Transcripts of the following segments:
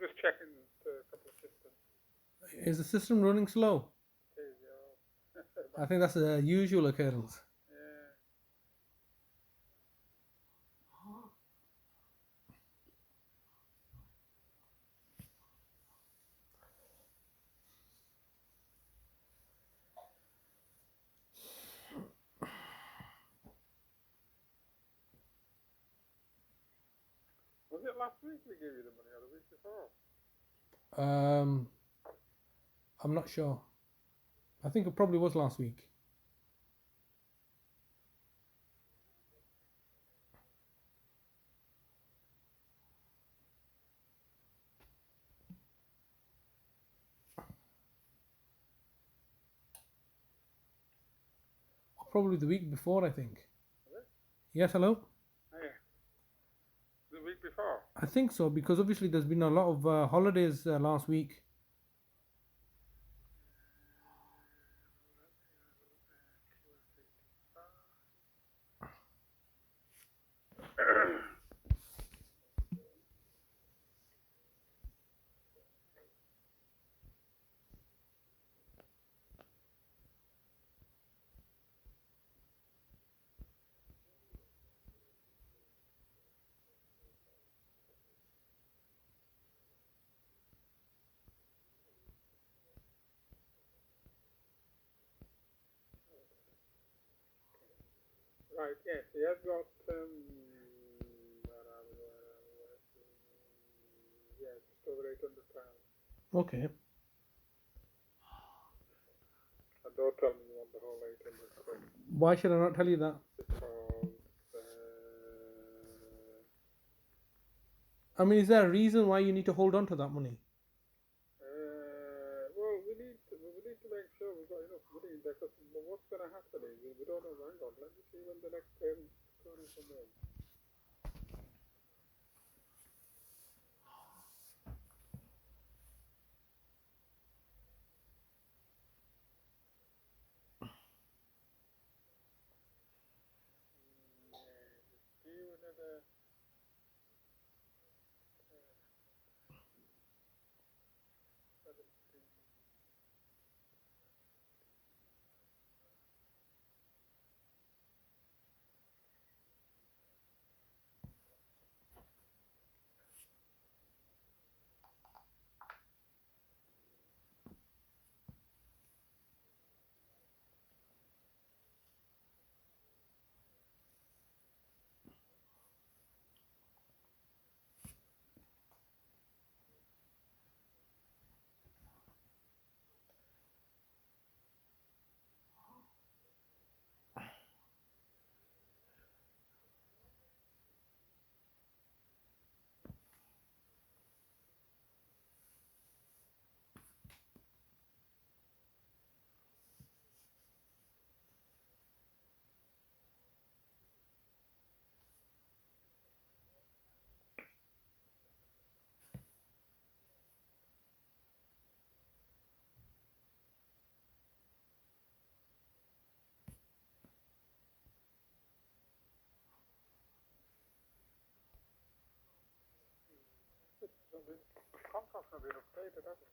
just checking a couple of systems. Is the system running slow? It is, yeah. I think that's a usual occurrence. Yeah. Was it last week we gave you the money, or the week before? I'm not sure. I think it probably was last week. Probably the week before, I think. Was it? Yes, hello? Oh, yeah. The week before? I think so, because obviously there's been a lot of holidays last week. Right, yes, he has got, yeah, just over £800. Okay. And don't tell me you want the whole 800 quid. Why should I not tell you that? Because, I mean, is there a reason why you need to hold on to that money? well, we need to make sure we've got enough money, because what's going to happen is, we don't know, hang on, let me see when the next payment is going to come in. Due another, the contract's not been updated, has it?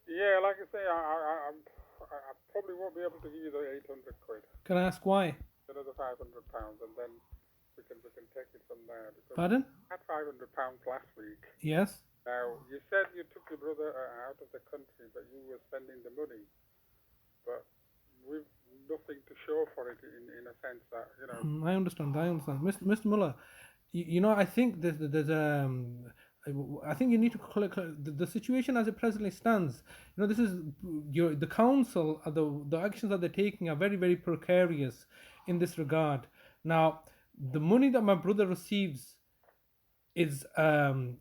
Yeah, like I say, I probably won't be able to give you the 800 quid. Can I ask why? Another £500, and then we can take it from there. Because Pardon? I had £500 last week. Yes. Now, you said you took your brother out of the country, but you were spending the money. But we've nothing to show for it in a sense that, you know. I understand. Mr. Mulla, you know, I think there's I think you need to the situation as it presently stands. You know, this is the council, the actions that they're taking are very, very precarious in this regard. Now, the money that my brother receives is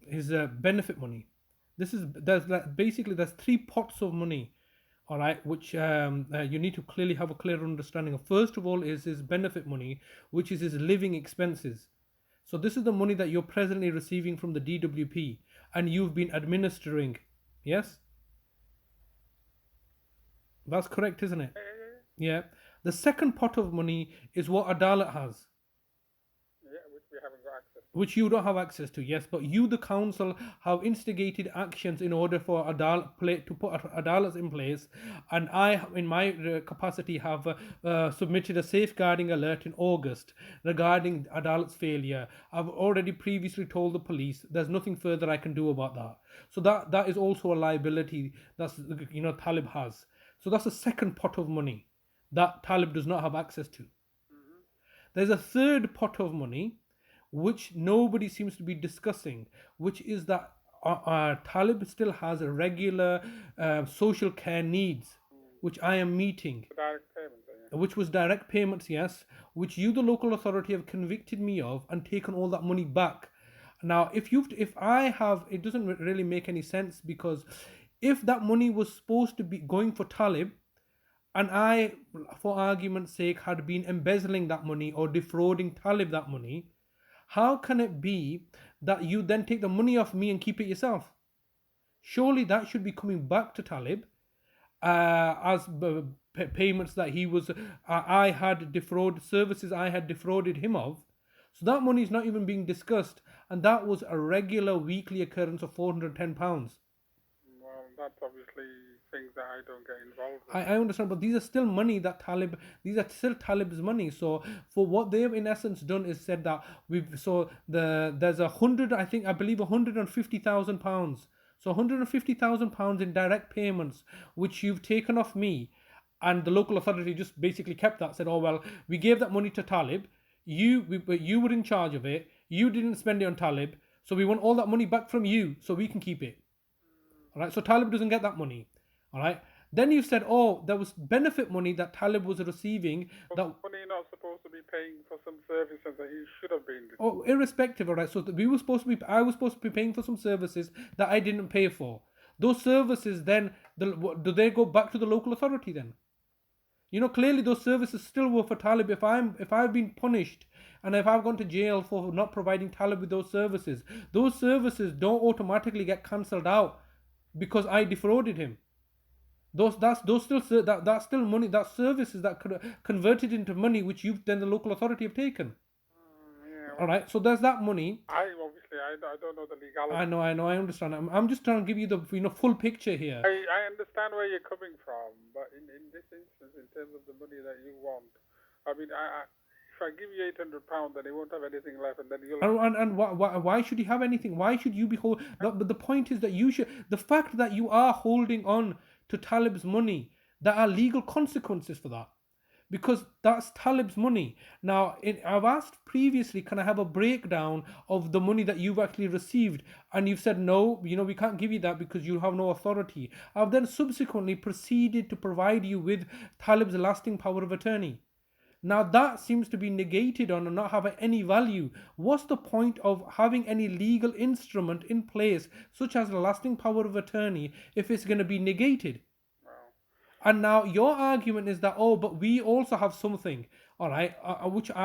his benefit money. There's three pots of money, all right, which you need to clearly have a clear understanding of. First of all is his benefit money, which is his living expenses. So this is the money that you're presently receiving from the DWP and you've been administering. Yes, that's correct, isn't it? Yeah. The second pot of money is what Adalat has. which you don't have access to, yes, but you, the council, have instigated actions in order for to put adalats in place, and I, in my capacity, have submitted a safeguarding alert in August regarding adalats failure. I've already previously told the police there's nothing further I can do about that. So that is also a liability that's, Talib has. So that's the second pot of money that Talib does not have access to. There's a third pot of money which nobody seems to be discussing, which is that Talib still has a regular social care needs, which I am meeting. Direct payment, yeah. Which was direct payments, yes, which you, the local authority, have convicted me of and taken all that money back. Now, if I have, it doesn't really make any sense, because if that money was supposed to be going for Talib, and I, for argument's sake, had been embezzling that money or defrauding Talib that money, how can it be that you then take the money off me and keep it yourself? Surely that should be coming back to Talib as payments that I had defrauded, services I had defrauded him of. So that money is not even being discussed, and that was a regular weekly occurrence of £410. Well, that's obviously things that I don't get involved with. I understand, but these are still money that these are still Talib's money. So for what they've in essence done is said that there's I believe £150,000. So £150,000 in direct payments, which you've taken off me, and the local authority just basically kept that, said, oh well, we gave that money to Talib, you were in charge of it, you didn't spend it on Talib, so we want all that money back from you so we can keep it. All right, so Talib doesn't get that money. All right. Then you said, oh, there was benefit money that Talib was receiving. But that money not supposed to be paying for some services that he should have been. Oh, irrespective, all right. So I was supposed to be paying for some services that I didn't pay for. Those services then, do they go back to the local authority then? Clearly those services still were for Talib. If I've been punished and if I've gone to jail for not providing Talib with those services don't automatically get cancelled out because I defrauded him. That's still money. That's services that could converted into money, which then the local authority have taken. Yeah, All right. So there's that money. I don't know the legality. I know. I understand. I'm just trying to give you the full picture here. I understand where you're coming from, but in this instance, in terms of the money that you want, I mean, if I give you £800, then he won't have anything left, and then you'll. And why should he have anything? Why should you be holding? But the point is that the fact that you are holding on to Talib's money, there are legal consequences for that, because that's Talib's money. Now, I've asked previously, can I have a breakdown of the money that you've actually received? And you've said, no, we can't give you that because you have no authority. I've then subsequently proceeded to provide you with Talib's lasting power of attorney. Now that seems to be negated on and not have any value. What's the point of having any legal instrument in place, such as a lasting power of attorney, if it's going to be negated? And now your argument is that, oh, but we also have something, all right,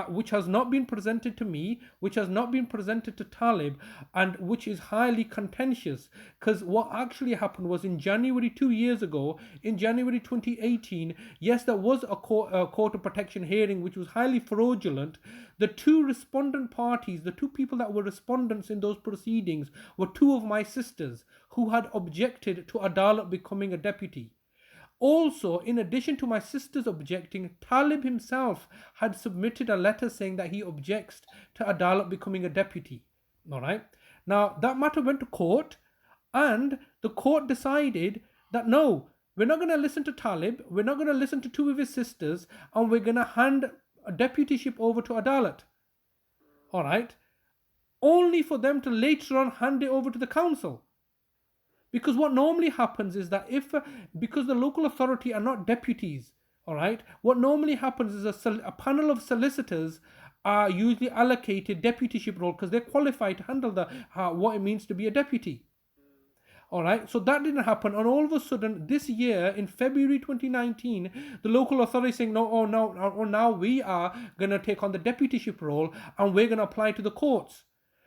which has not been presented to me, which has not been presented to Talib, and which is highly contentious. Because what actually happened was in January 2 years ago, in January 2018, yes, there was a court of protection hearing, which was highly fraudulent. The two respondent parties, the two people that were respondents in those proceedings, were two of my sisters who had objected to Adalat becoming a deputy. Also, in addition to my sisters objecting, Talib himself had submitted a letter saying that he objects to Adalat becoming a deputy. All right. Now, that matter went to court, and the court decided that no, we're not going to listen to Talib, we're not going to listen to two of his sisters, and we're going to hand a deputyship over to Adalat. All right. Only for them to later on hand it over to the council. Because what normally happens is that because the local authority are not deputies, all right, what normally happens is a panel of solicitors are usually allocated deputyship role because they're qualified to handle what it means to be a deputy. All right, so that didn't happen, and all of a sudden this year in February 2019, the local authority is saying now we are going to take on the deputyship role and we're going to apply to the courts.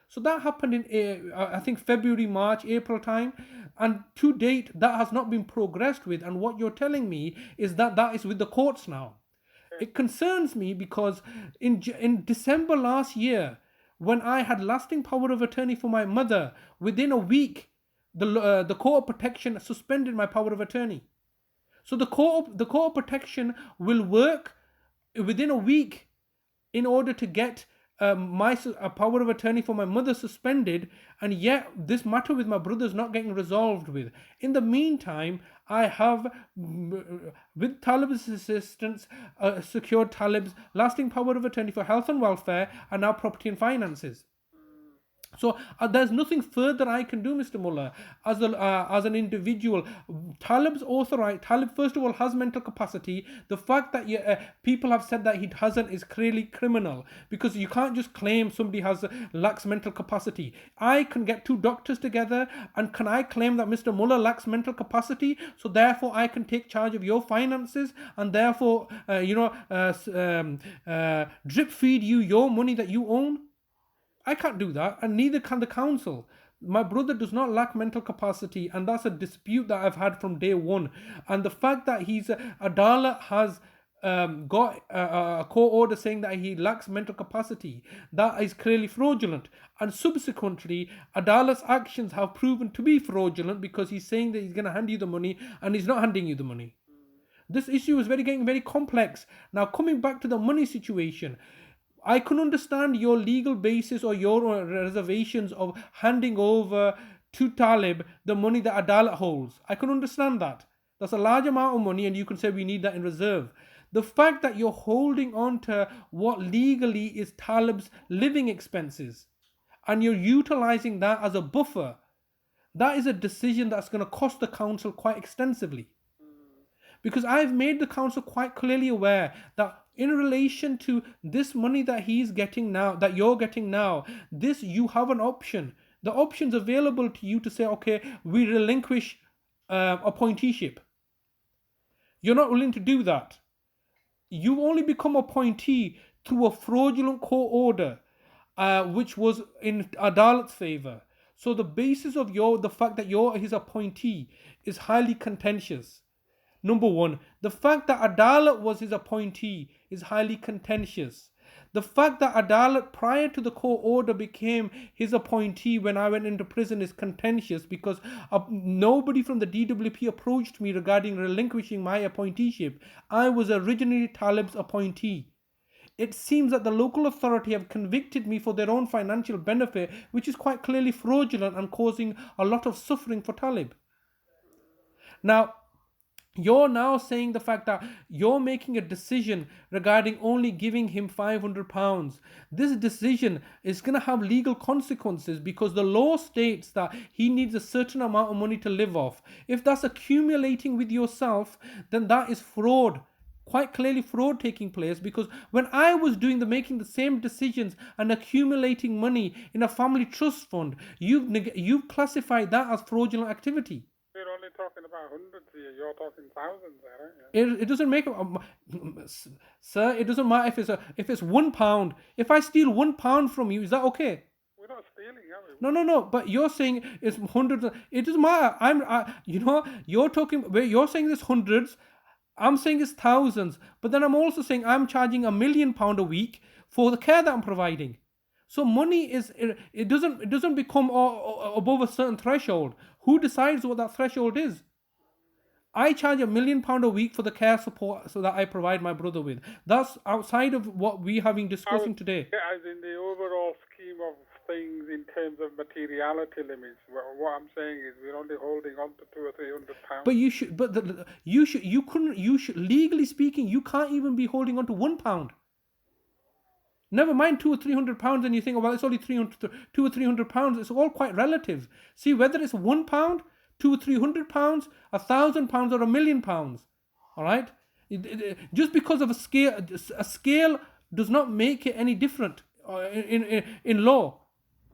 So that happened in, I think, February, March, April time. And to date, that has not been progressed with. And what you're telling me is that is with the courts now. It concerns me because in December last year, when I had lasting power of attorney for my mother. Within a week, the court of protection suspended my power of attorney. So the court of protection will work within a week in order to get my power of attorney for my mother suspended, and yet this matter with my brother is not getting resolved with. In the meantime, I have, with Talib's assistance, secured Talib's lasting power of attorney for health and welfare and now property and finances. So there's nothing further I can do, Mr. Mulla, as an individual. Talib's authorized. Talib, first of all, has mental capacity. The fact that people have said that he hasn't is clearly criminal, because you can't just claim somebody lacks mental capacity. I can get two doctors together, and can I claim that Mr. Mulla lacks mental capacity? So therefore, I can take charge of your finances, and therefore, drip feed you your money that you own. I can't do that, and neither can the council. My brother does not lack mental capacity, and that's a dispute that I've had from day one. And the fact that Adalat has got a court order saying that he lacks mental capacity, that is clearly fraudulent. And subsequently, Adalat's actions have proven to be fraudulent, because he's saying that he's going to hand you the money, and he's not handing you the money. This issue is getting very complex. Now, coming back to the money situation, I can understand your legal basis or your reservations of handing over to Talib the money that Adalat holds. I can understand that. That's a large amount of money, and you can say we need that in reserve. The fact that you're holding on to what legally is Talib's living expenses, and you're utilizing that as a buffer, that is a decision that's going to cost the council quite extensively. Because I've made the council quite clearly aware that in relation to this money that he's getting now, that you're getting now, this, you have an option. The option's available to you to say, okay, we relinquish appointeeship. You're not willing to do that. You only become appointee through a fraudulent court order, which was in Adalat's favor. So the basis of the fact that you're his appointee is highly contentious. Number one, the fact that Adalat was his appointee is highly contentious. The fact that Adalat, prior to the court order, became his appointee when I went into prison is contentious, because nobody from the DWP approached me regarding relinquishing my appointeeship. I was originally Talib's appointee. It seems that the local authority have convicted me for their own financial benefit, which is quite clearly fraudulent and causing a lot of suffering for Talib. Now, you're now saying the fact that you're making a decision regarding only giving him £500. This decision is going to have legal consequences, because the law states that he needs a certain amount of money to live off. If that's accumulating with yourself, then that is fraud. Quite clearly fraud taking place, because when I was making the same decisions and accumulating money in a family trust fund, you've classified that as fraudulent activity. We're only talking about hundreds here. You're talking thousands there, aren't you? It doesn't make, sir. It doesn't matter if it's £1. If I steal £1 from you, is that okay? We're not stealing, are we? No. But you're saying it's hundreds. It doesn't matter. You're saying there's hundreds. I'm saying it's thousands. But then I'm also saying I'm charging £1 million a week for the care that I'm providing. So money it doesn't become above a certain threshold. Who decides what that threshold is? I charge £1 million a week for the care support so that I provide my brother with. That's outside of what we're having discussing today. As in the overall scheme of things in terms of materiality limits, what I'm saying is we're only holding on to £200 or £300. But you should legally speaking, you can't even be holding on to £1. Never mind £200 or £300, and you think, well, it's only £200 or £300. It's all quite relative. See, whether it's £1, £200 or £300, £1,000 or £1 million. All right, just because of a scale does not make it any different in law.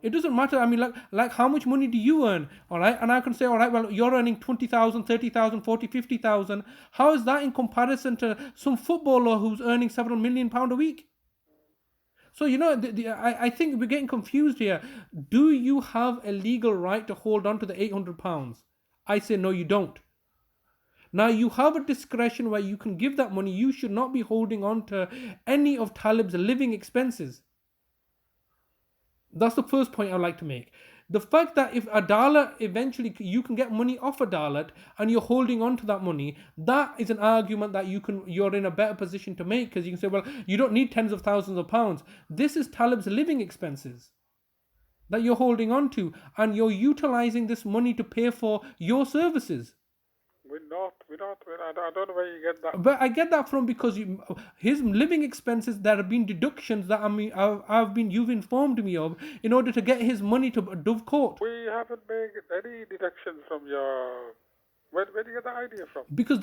It doesn't matter. I mean, like how much money do you earn? All right, and I can say, all right, well, you're earning 20,000, 30,000, 40, 50,000. How is that in comparison to some footballer who's earning several £1 million a week? So, I think we're getting confused here. Do you have a legal right to hold on to the £800? I say, no, you don't. Now, you have a discretion where you can give that money. You should not be holding on to any of Talib's living expenses. That's the first point I'd like to make. The fact that if Adalat eventually you can get money off Adalat and you're holding on to that money, that is an argument that you're in a better position to make, because you can say, well, you don't need tens of thousands of pounds. This is Talib's living expenses that you're holding on to, and you're utilizing this money to pay for your services. I don't know where you get that. But I get that from, because his living expenses, there have been deductions that you've informed me of in order to get his money to Dove Court. We haven't made any deductions from your. Where do you get that idea from? Because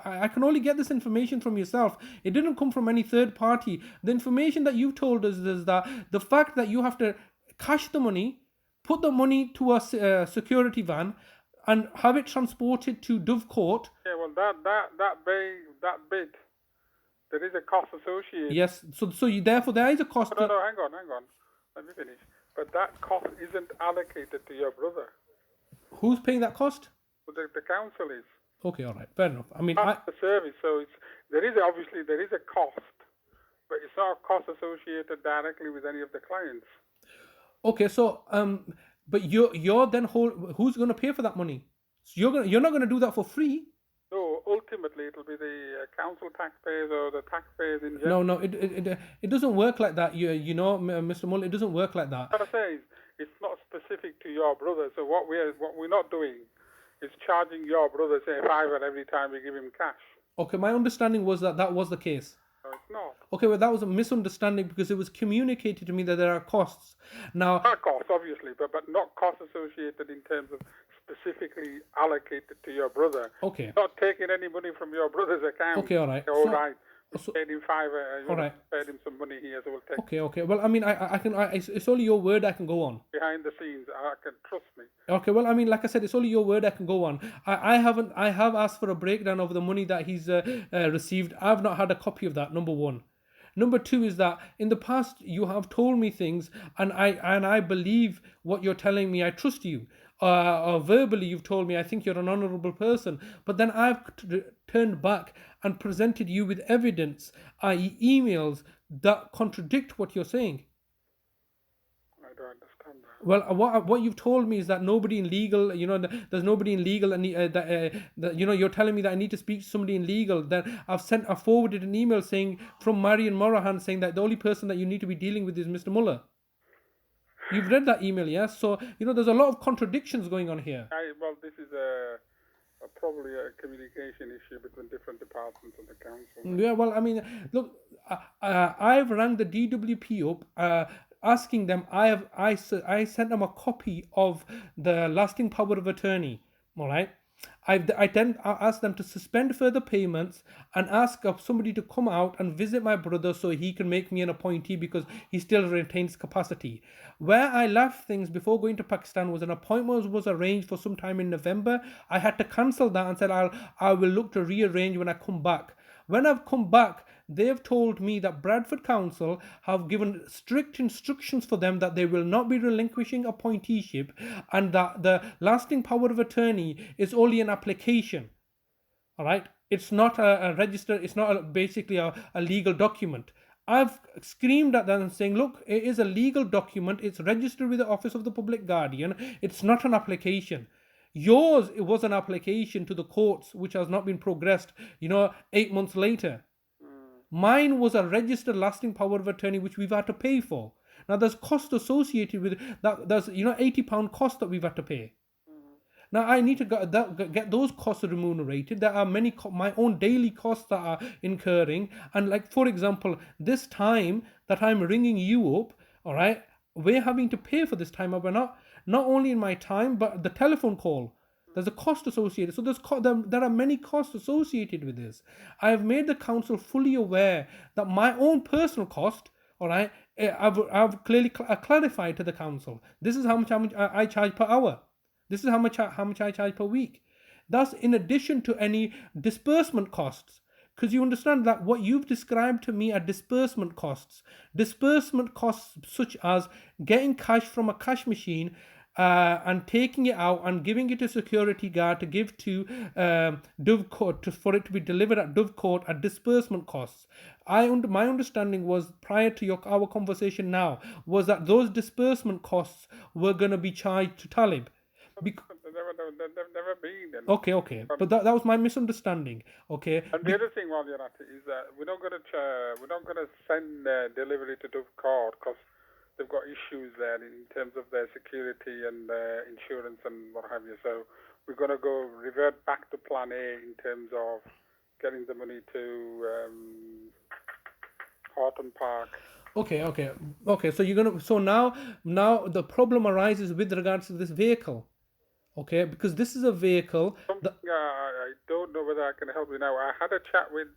I can only get this information from yourself. It didn't come from any third party. The information that you've told us is that the fact that you have to cash the money, put the money to a security van, and have it transported to Dove Court. Yeah, well, that bit, there is a cost associated. Yes, so therefore there is a cost. No, hang on. Let me finish. But that cost isn't allocated to your brother. Who's paying that cost? Well, the council is. Okay, all right, fair enough. I mean, that's the service, so there is a cost, but it's not a cost associated directly with any of the clients. Okay, so but you're then who's going to pay for that money? So you're not going to do that for free. No, ultimately it'll be the council taxpayers or the taxpayers in general. No, it doesn't work like that. You know, Mr. Mulla, it doesn't work like that. What I say is, it's not specific to your brother. So what we're not doing is charging your brother, say, £5 every time we give him cash. Okay, my understanding was that was the case. No, it's not. Okay, well, that was a misunderstanding, because it was communicated to me that there are costs. Now, there are costs, obviously, but not costs associated in terms of specifically allocated to your brother. Okay. Not taking any money from your brother's account. Okay, all right. Right. Paid him all right. Paid him some money here, so we'll take. Okay. Well, I mean, it's only your word I can go on. Behind the scenes, I can trust me. Okay. Well, I mean, like I said, it's only your word I can go on. I have asked for a breakdown of the money that he's received. I've not had a copy of that. Number one. Number two is that in the past you have told me things, and I believe what you're telling me. I trust you. Verbally you've told me I think you're an honourable person, but then I've turned back and presented you with evidence, i.e. emails that contradict what you're saying. I don't understand that. Well, what you've told me is that nobody in legal, there's nobody in legal, and you're telling me that I need to speak to somebody in legal. Then I've forwarded an email saying from Marian Morahan saying that the only person that you need to be dealing with is Mr. Mulla. You've read that email, yes? So, there's a lot of contradictions going on here. Well, this is probably a communication issue between different departments of the council. Yeah, well, I mean, look, I've rang the DWP up, asking them. I sent them a copy of the lasting power of attorney. All right. I then asked them to suspend further payments and ask of somebody to come out and visit my brother so he can make me an appointee, because he still retains capacity. Where I left things before going to Pakistan was an appointment was arranged for some time in November. I had to cancel that and said I will look to rearrange when I come back. When I've come back, they've told me that Bradford Council have given strict instructions for them that they will not be relinquishing appointeeship, and that the lasting power of attorney is only an application. All right? It's not a register. It's not basically a legal document. I've screamed at them saying, look, it is a legal document. It's registered with the Office of the Public Guardian. It's not an application. Yours, it was an application to the courts, which has not been progressed, 8 months later. Mine was a registered lasting power of attorney, which we've had to pay for. Now, there's cost associated with that. There's, £80 cost that we've had to pay. Now, I need to get those costs remunerated. There are many, my own daily costs that are incurring. And like, for example, this time that I'm ringing you up, all right, we're having to pay for this time. But not only in my time, but the telephone call. There's a cost associated. So there are many costs associated with this. I have made the council fully aware that my own personal cost, all right, I've clearly clarified to the council. This is how much I charge per hour. This is how much I charge per week. That's in addition to any disbursement costs. Because you understand that what you've described to me are disbursement costs. Disbursement costs such as getting cash from a cash machine, and taking it out and giving it to security guard to give to Dove Court for it to be delivered at Dove Court at disbursement costs. My understanding was prior to our conversation now was that those disbursement costs were going to be charged to Talib. They've never been. And, Okay. But that was my misunderstanding. Okay. And the other thing, while you're at it, is that we're not going to send delivery to Dove Court because they've got issues there in terms of their security and insurance and what have you. So we're going to revert back to Plan A in terms of getting the money to Horton Park. Okay. So now the problem arises with regards to this vehicle. Okay, because this is a vehicle. I don't know whether I can help you now. I had a chat with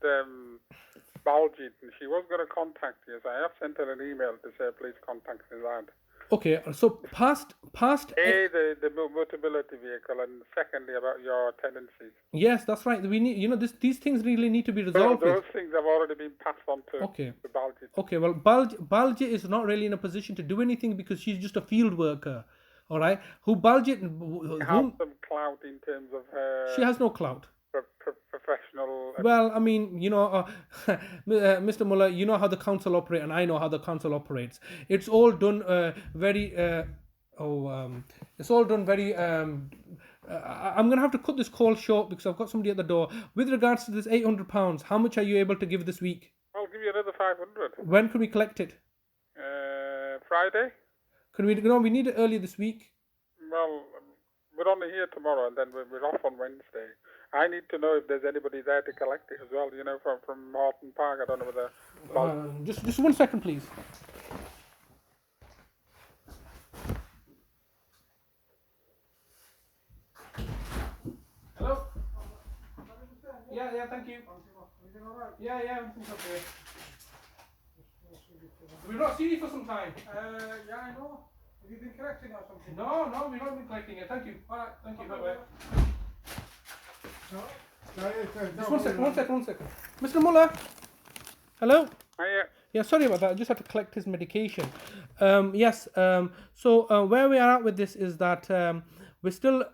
Baljit, and she was going to contact you. So I have sent her an email to say please contact the lad. Okay, so past. The mobility vehicle, and secondly about your tenancies. Yes, that's right. We need, these things really need to be resolved. Those things have already been passed on to Baljit. Okay, well, Baljit is not really in a position to do anything because she's just a field worker. All right, who Baljit? Have some clout in terms of her. She has no clout. Professional. Well, I mean, Mr. Mulla, you know how the council operates, and I know how the council operates. It's all done it's all done very. I'm gonna have to cut this call short because I've got somebody at the door. With regards to this £800, how much are you able to give this week? I'll give you another 500. When can we collect it? Friday. Can we? No, we need it early this week. Well, we're only here tomorrow, and then we're off on Wednesday. I need to know if there's anybody there to collect it as well. From Horton Park. I don't know whether. Just 1 second, please. Hello. Yeah. Thank you. Yeah. Everything's okay. We've not seen you for some time. Yeah, I know. Have you been collecting or something? No, we've not been collecting it. Thank you. All right, thank you. Bye-bye. Just 1 second. Mr. Mulla. Hello? Hiya. Yeah, sorry about that. I just had to collect his medication. Yes. So where we are at with this is that we're still.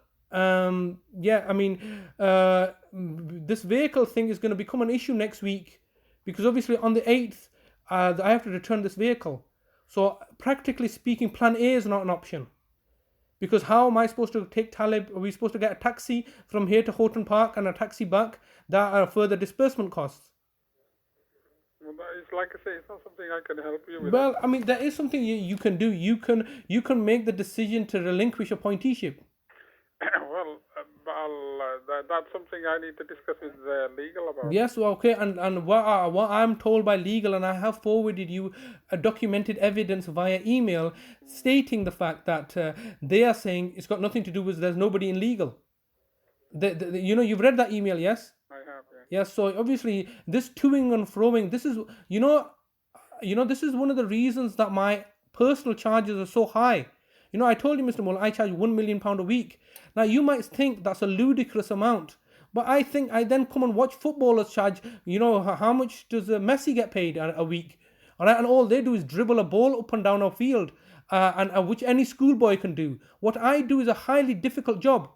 This vehicle thing is going to become an issue next week because obviously on the 8th, I have to return this vehicle. So practically speaking, Plan A is not an option. Because how am I supposed to take Talib? Are we supposed to get a taxi from here to Horton Park and a taxi back? That are further disbursement costs. Well, it's like I say, it's not something I can help you with. Well, I mean, there is something you can do. You can make the decision to relinquish appointeeship. Well, that's something I need to discuss with legal about. Yes, well, okay, and what I'm told by legal, and I have forwarded you a documented evidence via email stating the fact that they are saying it's got nothing to do with there's nobody in legal. You've read that email, yes? I have, yeah. Yes, so obviously this toing and froing, this is this is one of the reasons that my personal charges are so high. I told you, Mr. Mulla, I charge £1 million a week. Now, you might think that's a ludicrous amount, but I think I then come and watch footballers charge, how much does Messi get paid a week? All right, and all they do is dribble a ball up and down a field, and which any schoolboy can do. What I do is a highly difficult job,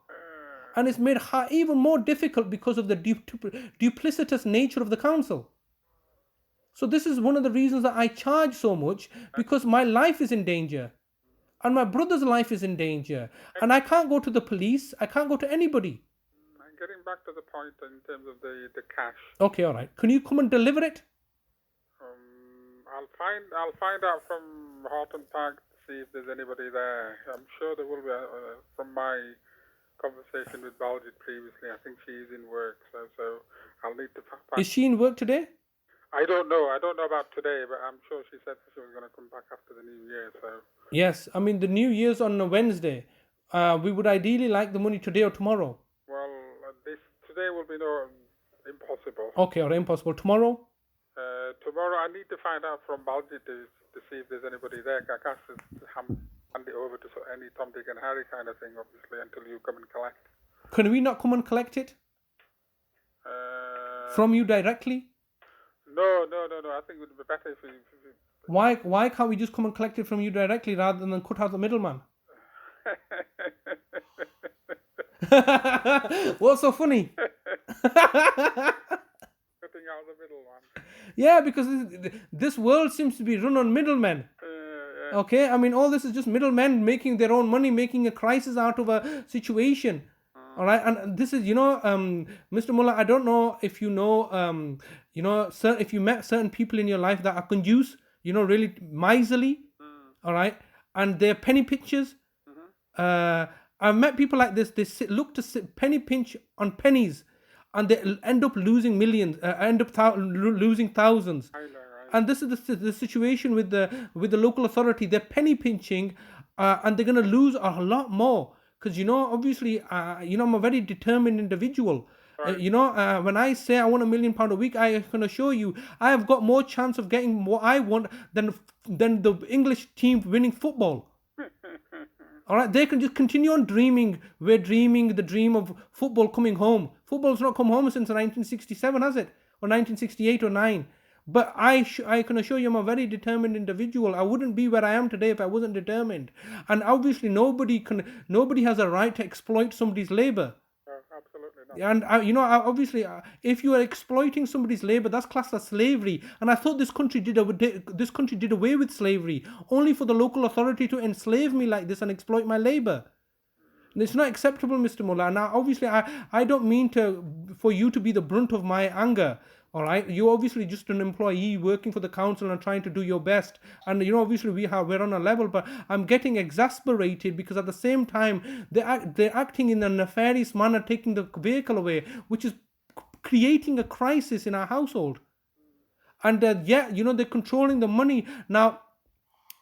and it's made even more difficult because of the duplicitous nature of the council. So this is one of the reasons that I charge so much, because my life is in danger. And my brother's life is in danger. And I can't go to the police. I can't go to anybody. I'm getting back to the point in terms of the cash. Okay, all right. Can you come and deliver it? I'll find out from Horton Park to see if there's anybody there. I'm sure there will be. From my conversation with Baljit previously, I think she's in work. So I'll need to find. Is she in work today? I don't know. I don't know about today, but I'm sure she said she was going to come back after the New Year. So. Yes, I mean the New Year's on a Wednesday. We would ideally like the money today or tomorrow. Well, today will be impossible. Okay, or impossible. Tomorrow? Tomorrow I need to find out from Baljit to see if there's anybody there. I can't just hand it over to any Tom, Dick and Harry kind of thing, obviously, until you come and collect. Can we not come and collect it? From you directly? No. I think it would be better if we... Why can't we just come and collect it from you directly rather than cut out the middleman? What's so funny? Cutting out the middle one. Yeah, because this world seems to be run on middlemen. Yeah. Okay, I mean, all this is just middlemen making their own money, making a crisis out of a situation. All right, and this is, Mr. Mulla, I don't know if you know, if you met certain people in your life that are conduce, really miserly, all right, and they're penny pinchers. I've met people like this. They look to penny pinch on pennies, and they end up losing millions, end up losing thousands. I know. And this is the situation with the local authority. They're penny pinching, and they're going to lose a lot more because obviously, I'm a very determined individual. Right. When I say I want £1 million a week, I can assure you I have got more chance of getting what I want than the English team winning football. All right, they can just continue on dreaming. We're dreaming the dream of football coming home. Football's not come home since 1967, has it? Or 1968 or 9. But I can assure you I'm a very determined individual. I wouldn't be where I am today if I wasn't determined. And obviously nobody has a right to exploit somebody's labor. Absolutely not. And obviously, if you are exploiting somebody's labor, that's classed as slavery. And I thought this country did away with slavery, only for the local authority to enslave me like this and exploit my labor. And it's not acceptable, Mr. Mulla. Now, obviously, I don't mean for you to be the brunt of my anger. All right, you're obviously just an employee working for the council and trying to do your best. And obviously we're on a level, but I'm getting exasperated because at the same time they're acting in a nefarious manner, taking the vehicle away, which is creating a crisis in our household. And they're controlling the money now.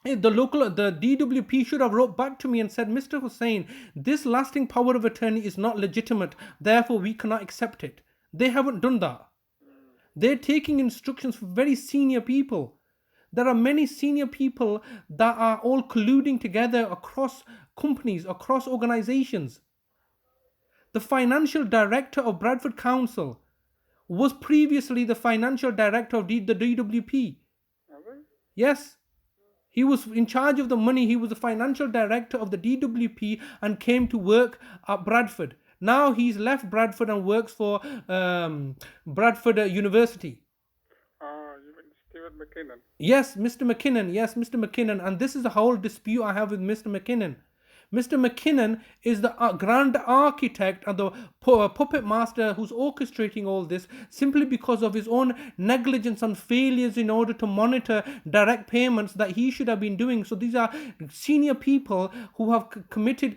The DWP should have wrote back to me and said, Mr. Hussain, this lasting power of attorney is not legitimate, therefore we cannot accept it. They haven't done that. They're taking instructions from very senior people. There are many senior people that are all colluding together across companies, across organizations. The financial director of Bradford Council was previously the financial director of the DWP. Yes. He was in charge of the money. He was the financial director of the DWP and came to work at Bradford. Now he's left Bradford and works for Bradford University. You mean Stephen McKinnon? Yes, Mr. McKinnon. Yes, Mr. McKinnon. And this is the whole dispute I have with Mr. McKinnon. Mr. McKinnon is the grand architect and the puppet master who's orchestrating all this simply because of his own negligence and failures in order to monitor direct payments that he should have been doing. So these are senior people who have committed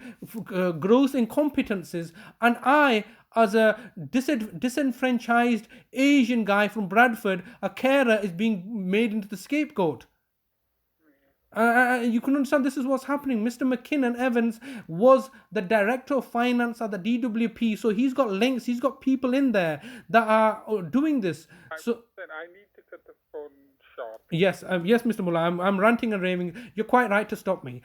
gross incompetences, and I, as a disenfranchised Asian guy from Bradford, a carer, is being made into the scapegoat. You can understand this is what's happening. Mr. McKinnon Evans was the director of finance at the DWP, so he's got links, he's got people in there that are doing this. I need to cut the phone short. Yes, Mr. Mulla, I'm ranting and raving. You're quite right to stop me.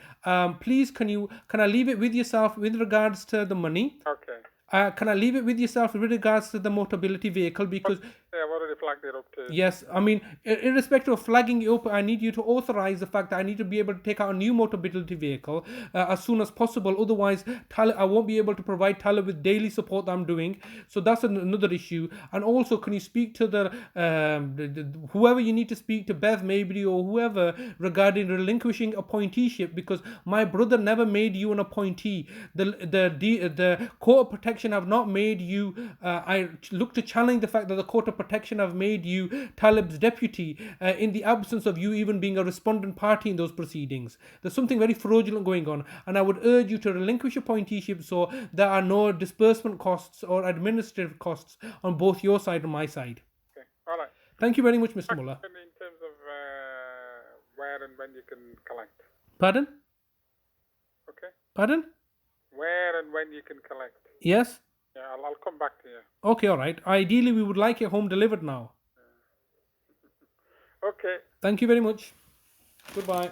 Please, can I leave it with yourself with regards to the money? Okay. Can I leave it with yourself with regards to the mobility vehicle? Because I've already flagged it up too. Yes, I mean, irrespective of flagging it up, I need you to authorize the fact that I need to be able to take out a new mobility vehicle as soon as possible. Otherwise, I won't be able to provide Tyler with daily support that I'm doing. So that's another issue. And also, can you speak to the whoever you need to speak to, Bev Maybury or whoever, regarding relinquishing appointeeship? Because my brother never made you an appointee. The Court of Protection have not made you. I look to challenge the fact that the Court of Protection have made you Talib's deputy in the absence of you even being a respondent party in those proceedings. There's something very fraudulent going on, and I would urge you to relinquish your appointeeship so there are no disbursement costs or administrative costs on both your side and my side. Okay, all right. Thank you very much, Mr. Mulla. In terms of where and when you can collect. Pardon? Okay. Pardon? Where and when you can collect. Yes? Yeah, I'll come back to you. Okay, all right. Ideally, we would like it home delivered now. Okay. Thank you very much. Goodbye.